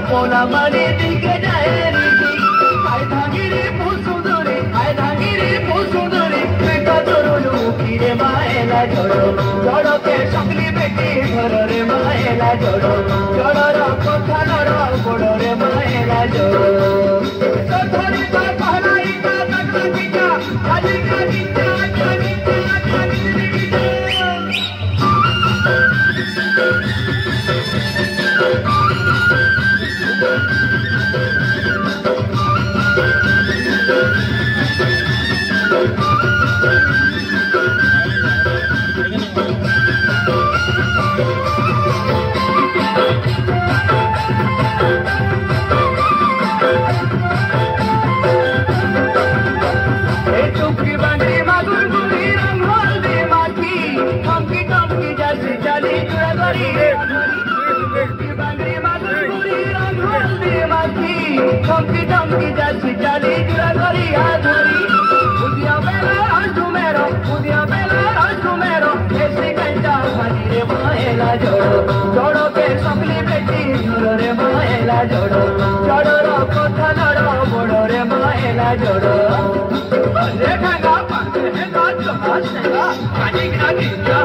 पोला माने दिखे जाए रीति आय धांगिरे फुसुंदरी आय धांगिरे फुसुंदरी बेटा जोरो मुखीरे माएला जोड़ो जोड़ो के सकली बेटी घर रे माएला जोड़ो जोड़ो रो कथा लड़ो गोड़ो रे माएला जोड़ो सथरी का पहलाई का कथा कीटा खाली का कीटा खाली का खाली कीटा Chomki chomki jasi chali jura gari adhari Udiya bela ashumero Esi kanta bhajire maela jodo Jodo ke sakli beti dhuro re maela jodo Jodo ro kotha lado bodo re maela jodo Dekhanga pakhenga choha senga Kani gina ginja